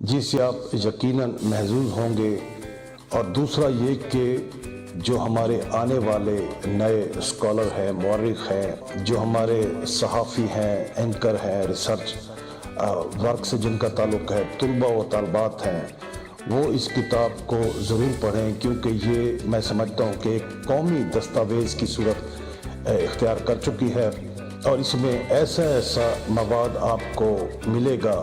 جس سے آپ یقیناً محظوظ ہوں گے، اور دوسرا یہ کہ جو ہمارے آنے والے نئے اسکالر ہیں، مورخ ہیں، جو ہمارے صحافی ہیں، اینکر ہیں، ریسرچ ورک سے جن کا تعلق ہے، طلباء و طالبات ہیں، وہ اس کتاب کو ضرور پڑھیں، کیونکہ یہ میں سمجھتا ہوں کہ ایک قومی دستاویز کی صورت اختیار کر چکی ہے، اور اس میں ایسا مواد آپ کو ملے گا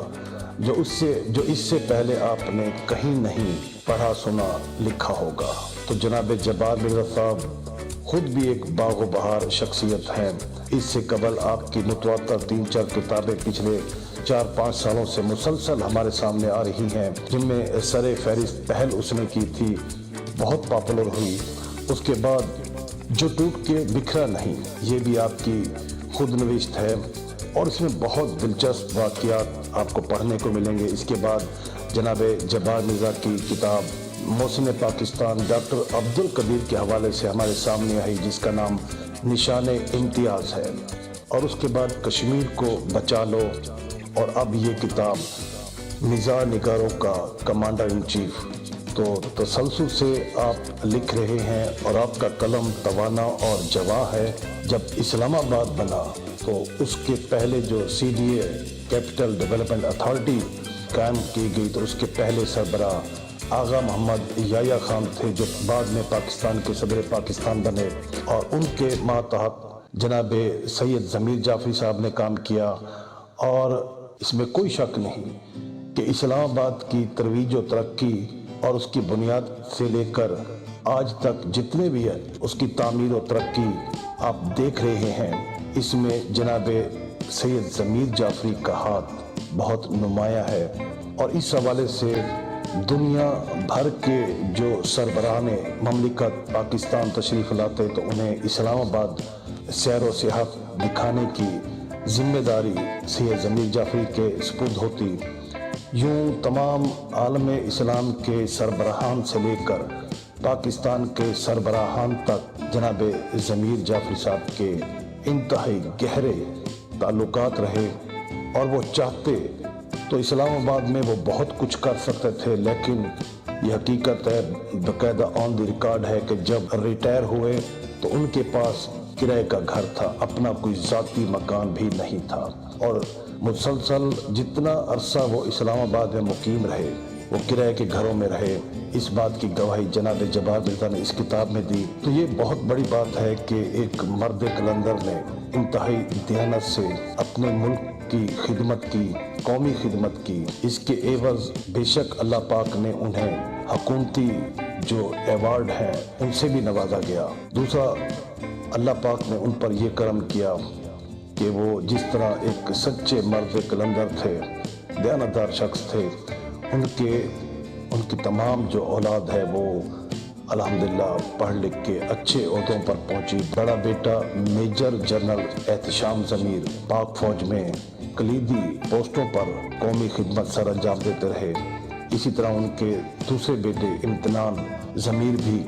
جو اس سے پہلے آپ نے کہیں نہیں پڑھا سنا لکھا ہوگا۔ تو جناب جبار مرزا صاحب خود بھی ایک باغ و بہار شخصیت ہیں۔ اس سے قبل آپ کی متواتر 3-4 کتابیں پچھلے 4-5 سالوں سے مسلسل ہمارے سامنے آ رہی ہیں، جن میں سر فہرست پہل اس نے کی تھی، بہت پاپولر ہوئی۔ اس کے بعد جو ٹوٹ کے بکھرا نہیں، یہ بھی آپ کی خود نوشت ہے، اور اس میں بہت دلچسپ واقعات آپ کو پڑھنے کو ملیں گے۔ اس کے بعد جناب جبار مرزا کی کتاب محسن پاکستان ڈاکٹر عبدالقدیر کے حوالے سے ہمارے سامنے آئی، جس کا نام نشان امتیاز ہے، اور اس کے بعد کشمیر کو بچا لو، اور اب یہ کتاب نظار نگاروں کا کمانڈر ان چیف۔ تو تسلسل سے آپ لکھ رہے ہیں، اور آپ کا قلم توانا اور جواں ہے۔ جب اسلام آباد بنا تو اس کے پہلے جو CDA کیپٹل ڈیولپمنٹ اتھارٹی قائم کی گئی، تو اس کے پہلے سربراہ آغا محمد یحییٰ خان تھے، جو بعد میں پاکستان کے صدر پاکستان بنے، اور ان کے ماتحت جناب سید ضمیر جعفری صاحب نے کام کیا۔ اور اس میں کوئی شک نہیں کہ اسلام آباد کی ترویج و ترقی اور اس کی بنیاد سے لے کر آج تک جتنے بھی ہے اس کی تعمیر و ترقی آپ دیکھ رہے ہیں، اس میں جناب سید ضمیر جعفری کا ہاتھ بہت نمایاں ہے۔ اور اس حوالے سے دنیا بھر کے جو سربراہان مملکت پاکستان تشریف لاتے تو انہیں اسلام آباد سیر و سیاحت دکھانے کی ذمہ داری سید ضمیر جعفری کے سپرد ہوتی۔ یوں تمام عالم اسلام کے سربراہان سے لے کر پاکستان کے سربراہان تک جناب ضمیر جعفری صاحب کے انتہائی گہرے تعلقات رہے، اور وہ چاہتے تو اسلام آباد میں وہ بہت کچھ کر سکتے تھے، لیکن یہ حقیقت ہے، باقاعدہ آن دی ریکارڈ ہے کہ جب ریٹائر ہوئے تو ان کے پاس کرائے کا گھر تھا، اپنا کوئی ذاتی مکان بھی نہیں تھا، اور مسلسل جتنا عرصہ وہ اسلام آباد میں مقیم رہے وہ کرائے کے گھروں میں رہے۔ اس بات کی گواہی جناب جبار مرزا نے اس کتاب میں دی۔ تو یہ بہت بڑی بات ہے کہ ایک مرد قلندر نے انتہائی دیانت سے اپنے ملک کی خدمت کی، قومی خدمت کی۔ اس کے عوض بے شک اللہ پاک نے انہیں حکومتی جو ایوارڈ ہیں ان سے بھی نوازا گیا۔ دوسرا، اللہ پاک نے ان پر یہ کرم کیا کہ وہ جس طرح ایک سچے مرد قلندر تھے، دیانتدار شخص تھے، ان کی تمام جو اولاد ہے وہ الحمدللہ پڑھ لکھ کے اچھے عہدوں پر پہنچی۔ بڑا بیٹا میجر جنرل احتشام ضمیر پاک فوج میں کلیدی پوسٹوں پر قومی خدمت سر انجام دیتے رہے۔ اسی طرح ان کے دوسرے بیٹے امتنان ضمیر بھی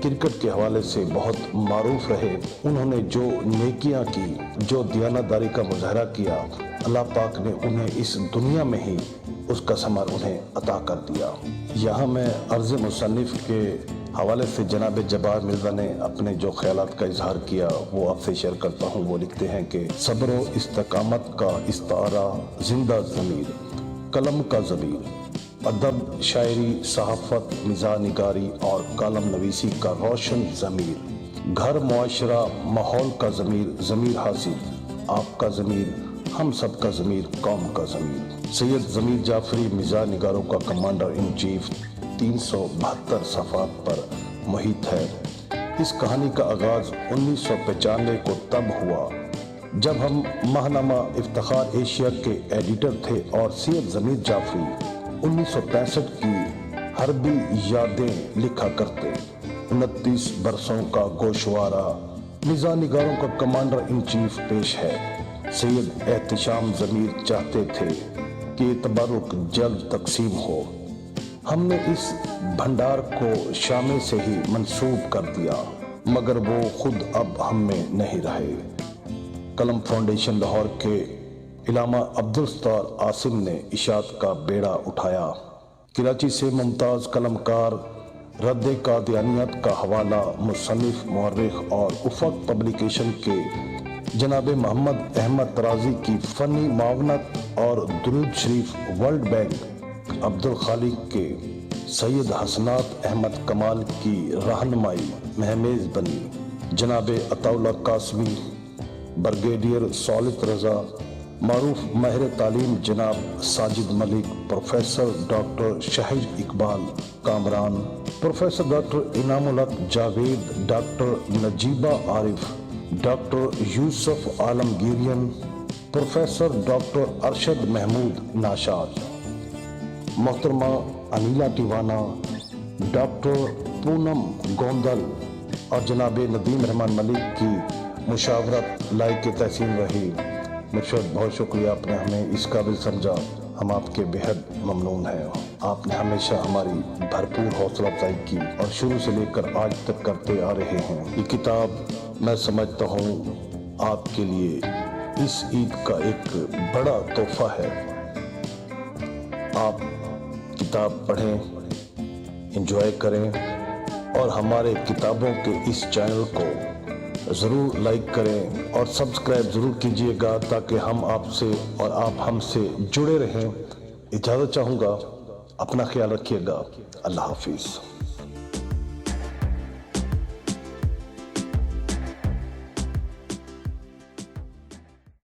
کرکٹ کے حوالے سے بہت معروف رہے۔ انہوں نے جو نیکیاں کی، جو دیانتداری کا مظاہرہ کیا، اللہ پاک نے انہیں اس دنیا میں ہی اس کا ثمر انہیں عطا کر دیا۔ یہاں میں عرض مصنف کے حوالے سے جناب جبار مرزا نے اپنے جو خیالات کا اظہار کیا وہ آپ سے شیئر کرتا ہوں۔ وہ لکھتے ہیں کہ صبر و استقامت کا استعارہ زندہ ضمیر، قلم کا ضمیر، ادب، شاعری، صحافت، مزاح نگاری اور کالم نویسی کا روشن ضمیر، گھر، معاشرہ، ماحول کا ضمیر، ضمیر حاصل، آپ کا ضمیر، ہم سب کا ضمیر، قوم کا ضمیر۔ سید ضمیر جعفری مزاح نگاروں کا کمانڈر ان چیف 372 صفحات پر محیط ہے۔ اس کہانی کا آغاز 1995 کو تب ہوا جب ہم ماہنامہ افتخار ایشیا کے ایڈیٹر تھے، اور سید ضمیر جعفری 1965 کی حربی یادیں لکھا کرتے۔ 29 برسوں کا گوشوارہ مزاح نگاروں کا کمانڈر ان چیف پیش ہے۔ سید احتشام ضمیر چاہتے تھے کہ تبرک جلد تقسیم ہو۔ ہم نے اس بھنڈار کو شام سے ہی منسوب کر دیا، مگر وہ خود اب ہم میں نہیں رہے۔ قلم فاؤنڈیشن لاہور کے علامہ عبدالستار عاصم نے اشاعت کا بیڑا اٹھایا۔ کراچی سے ممتاز قلمکار رد قادیانیت کا حوالہ مصنف، مورخ اور افق پبلیکیشن کے جناب محمد احمد طرازی کی فنی معاونت اور درود شریف ورلڈ بینک عبدالخالق کے سید حسنات احمد کمال کی رہنمائی مہمیز بنی۔ جناب عطاءاللہ قاسمی، بریگیڈیئر سولت رضا، معروف ماہر تعلیم جناب ساجد ملک، پروفیسر ڈاکٹر شہید اقبال کامران، پروفیسر ڈاکٹر انعام الحق جاوید، ڈاکٹر نجیبہ عارف، ڈاکٹر یوسف عالمگیرین، پروفیسر ڈاکٹر ارشد محمود ناشاد، محترمہ انیلا ٹیوانا، ڈاکٹر پونم گوندل اور جناب ندیم رحمان ملک کی مشاورت لائق تحسین رہی۔ مرشد بہت شکریہ، آپ نے ہمیں اس قابل سمجھا، ہم آپ کے بےحد ممنون ہیں۔ آپ نے ہمیشہ ہماری بھرپور حوصلہ افزائی کی اور شروع سے لے کر آج تک کرتے آ رہے ہیں۔ یہ کتاب میں سمجھتا ہوں آپ کے لیے اس عید کا ایک بڑا تحفہ ہے۔ آپ کتاب پڑھیں، انجوائے کریں اور ہمارے کتابوں کے اس چینل کو ضرور لائک کریں اور سبسکرائب ضرور کیجیے گا تاکہ ہم آپ سے اور آپ ہم سے جڑے رہیں۔ اجازت چاہوں گا، اپنا خیال رکھیے گا، اللہ حافظ۔